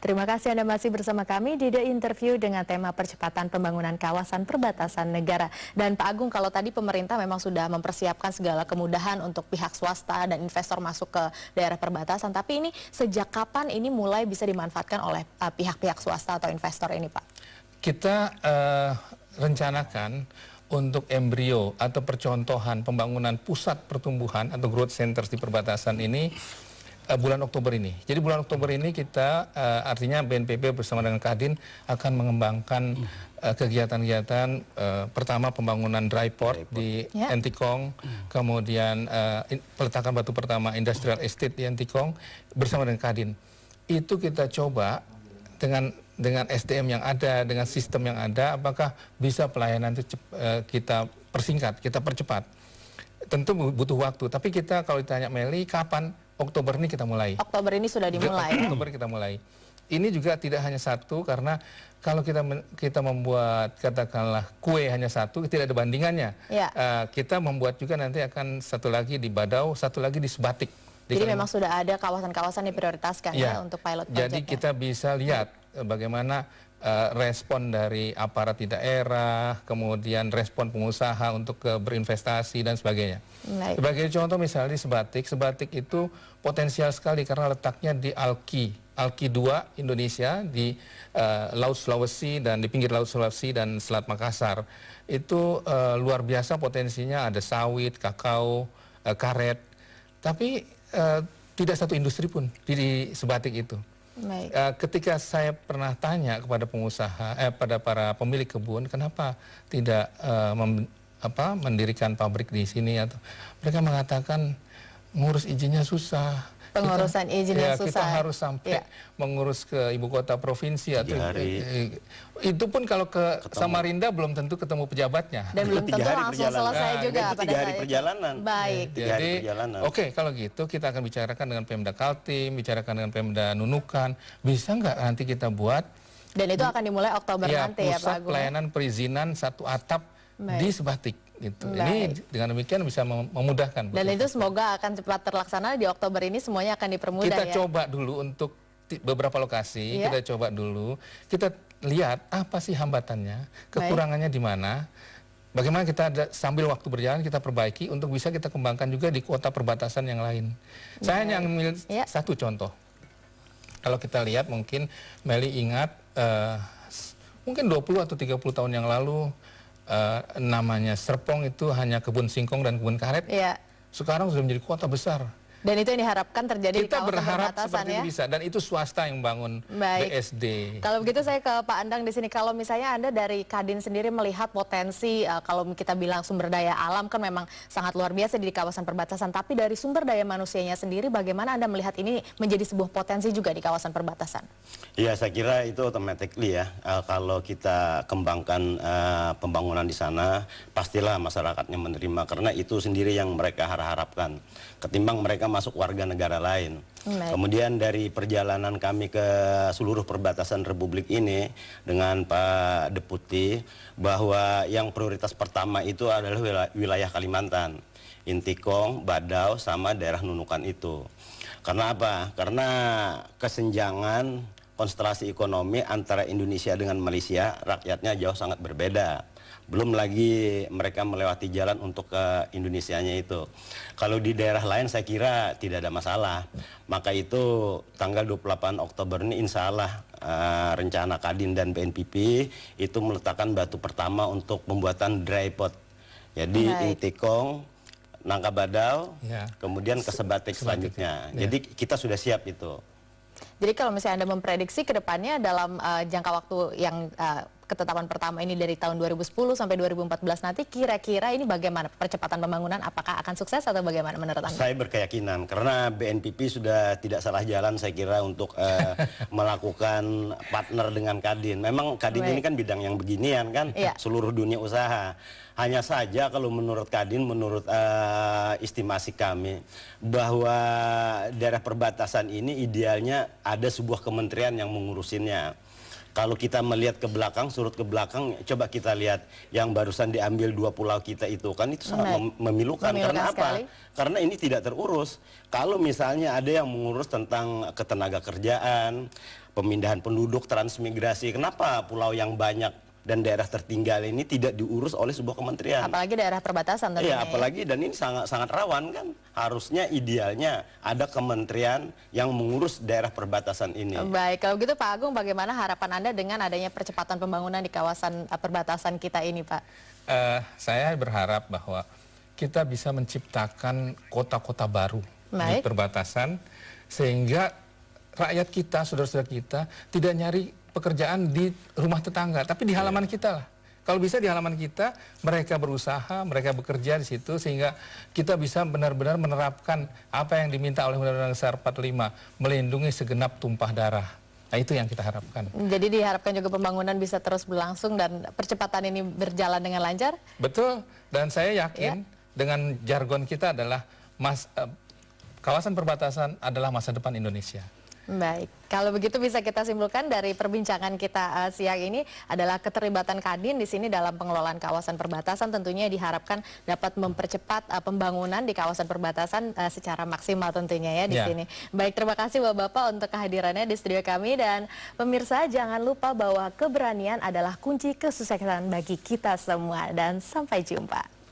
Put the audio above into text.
Terima kasih Anda masih bersama kami di The Interview dengan tema percepatan pembangunan kawasan perbatasan negara. Dan Pak Agung, kalau tadi pemerintah memang sudah mempersiapkan segala kemudahan untuk pihak swasta dan investor masuk ke daerah perbatasan, tapi ini sejak kapan ini mulai bisa dimanfaatkan oleh pihak-pihak swasta atau investor ini, Pak? Kita rencanakan untuk embrio atau percontohan pembangunan pusat pertumbuhan atau growth centers di perbatasan ini bulan Oktober ini. Jadi bulan Oktober ini kita artinya BNPB bersama dengan Kadin akan mengembangkan kegiatan-kegiatan pertama pembangunan dry port di Entikong, kemudian peletakan batu pertama industrial estate di Entikong bersama dengan Kadin. Itu kita coba dengan SDM yang ada, dengan sistem yang ada, apakah bisa pelayanan itu kita persingkat, kita percepat. Tentu butuh waktu, tapi kita kalau ditanya Meli, kapan? Oktober ini kita mulai. Oktober ini sudah dimulai. Oktober kita mulai. Ini juga tidak hanya satu, karena kalau kita membuat katakanlah kue hanya satu, tidak ada bandingannya. Kita membuat juga nanti akan satu lagi di Badau, satu lagi di Sebatik. Jadi memang sudah ada kawasan-kawasan diprioritaskan ya untuk pilot project. Jadi kita bisa lihat bagaimana respon dari aparat di daerah, kemudian respon pengusaha untuk berinvestasi dan sebagainya. Sebagai contoh misalnya di Sebatik, Sebatik itu potensial sekali karena letaknya di Alki 2 Indonesia, di Laut Sulawesi dan di pinggir Laut Sulawesi dan Selat Makassar. Itu luar biasa potensinya, ada sawit, kakao, karet, tapi tidak satu industri pun di Sebatik itu. Ketika saya pernah tanya kepada pengusaha, pada para pemilik kebun, kenapa tidak mendirikan pabrik di sini? Atau mereka mengatakan ngurus izinnya susah. Pengurusan izinnya susah. Kita harus sampai mengurus ke ibu kota provinsi atau itu pun kalau ke Samarinda belum tentu ketemu pejabatnya. Dan belum tentu langsung selesai juga pada 3 hari perjalanan. Baik. Jadi oke, kalau gitu kita akan bicarakan dengan Pemda Kaltim, bicarakan dengan Pemda Nunukan, bisa nggak nanti kita buat. Dan itu akan dimulai Oktober nanti ya Pak pusat Agung. pelayanan perizinan satu atap di Sebatik. Gitu. Ini dengan demikian bisa memudahkan. Dan itu semoga akan cepat terlaksana di Oktober ini, semuanya akan dipermudah. Kita coba dulu untuk beberapa lokasi, kita coba dulu, kita lihat apa sih hambatannya, kekurangannya di mana, bagaimana kita sambil waktu berjalan kita perbaiki untuk bisa kita kembangkan juga di kota perbatasan yang lain. Saya hanya ambil satu contoh. Kalau kita lihat mungkin Meli ingat mungkin 20 atau 30 tahun yang lalu namanya Serpong itu hanya kebun singkong dan kebun karet. Sekarang sudah menjadi kota besar. Dan itu yang diharapkan terjadi di kawasan perbatasan. Kita berharap seperti itu bisa, dan itu swasta yang bangun BSD. Kalau begitu saya ke Pak Andang di sini. Kalau misalnya Anda dari Kadin sendiri melihat potensi, kalau kita bilang sumber daya alam kan memang sangat luar biasa di kawasan perbatasan. Tapi dari sumber daya manusianya sendiri, bagaimana Anda melihat ini menjadi sebuah potensi juga di kawasan perbatasan? Iya, saya kira itu automatically ya. Kalau kita kembangkan pembangunan di sana, pastilah masyarakatnya menerima, karena itu sendiri yang mereka harapkan. Ketimbang mereka masuk warga negara lain. Kemudian dari perjalanan kami ke seluruh perbatasan Republik ini dengan Pak Deputi, bahwa yang prioritas pertama itu adalah wilayah Kalimantan, Intikong, Badau, sama daerah Nunukan itu. Karena apa? Karena kesenjangan konstelasi ekonomi antara Indonesia dengan Malaysia, rakyatnya jauh sangat berbeda. Belum lagi mereka melewati jalan untuk ke Indonesianya itu. Kalau di daerah lain saya kira tidak ada masalah. Maka itu tanggal 28 Oktober ini insya Allah rencana Kadin dan BNPB itu meletakkan batu pertama untuk pembuatan dry pot. Jadi Intikong, Nangka Badau, kemudian ke Sebatik selanjutnya. Jadi kita sudah siap itu. Jadi kalau misalnya Anda memprediksi ke depannya dalam jangka waktu yang ketetapan pertama ini dari tahun 2010 sampai 2014 nanti, kira-kira ini bagaimana percepatan pembangunan, apakah akan sukses atau bagaimana menurut Anda? Saya berkeyakinan karena BNPB sudah tidak salah jalan saya kira untuk melakukan partner dengan Kadin. Memang Kadin ini kan bidang yang beginian kan, seluruh dunia usaha. Hanya saja kalau menurut Kadin, menurut estimasi kami, bahwa daerah perbatasan ini idealnya ada sebuah kementerian yang mengurusinnya. Kalau kita melihat ke belakang, surut ke belakang, coba kita lihat yang barusan diambil 2 pulau kita itu, kan itu sangat memilukan. Karena apa? Sekali. Karena ini tidak terurus. Kalau misalnya ada yang mengurus tentang ketenaga kerjaan, pemindahan penduduk, transmigrasi, kenapa pulau yang banyak dan daerah tertinggal ini tidak diurus oleh sebuah kementerian? Apalagi daerah perbatasan tentunya. Iya, apalagi dan ini sangat rawan kan. Harusnya idealnya ada kementerian yang mengurus daerah perbatasan ini. Baik, kalau gitu Pak Agung, bagaimana harapan Anda dengan adanya percepatan pembangunan di kawasan perbatasan kita ini, Pak? Saya berharap bahwa kita bisa menciptakan kota-kota baru di perbatasan, sehingga rakyat kita, saudara-saudara kita, tidak nyari pekerjaan di rumah tetangga, tapi di halaman kita lah. Kalau bisa di halaman kita, mereka berusaha, mereka bekerja di situ, sehingga kita bisa benar-benar menerapkan apa yang diminta oleh Undang-Undang Dasar 45, melindungi segenap tumpah darah. Nah, itu yang kita harapkan. Jadi diharapkan juga pembangunan bisa terus berlangsung dan percepatan ini berjalan dengan lancar? Betul, dan saya yakin dengan jargon kita adalah kawasan perbatasan adalah masa depan Indonesia. Baik, kalau begitu bisa kita simpulkan dari perbincangan kita siang ini adalah keterlibatan Kadin di sini dalam pengelolaan kawasan perbatasan tentunya diharapkan dapat mempercepat pembangunan di kawasan perbatasan secara maksimal tentunya ya di sini. Baik, terima kasih Bapak-Bapak untuk kehadirannya di studio kami, dan pemirsa jangan lupa bahwa keberanian adalah kunci kesuksesan bagi kita semua, dan sampai jumpa.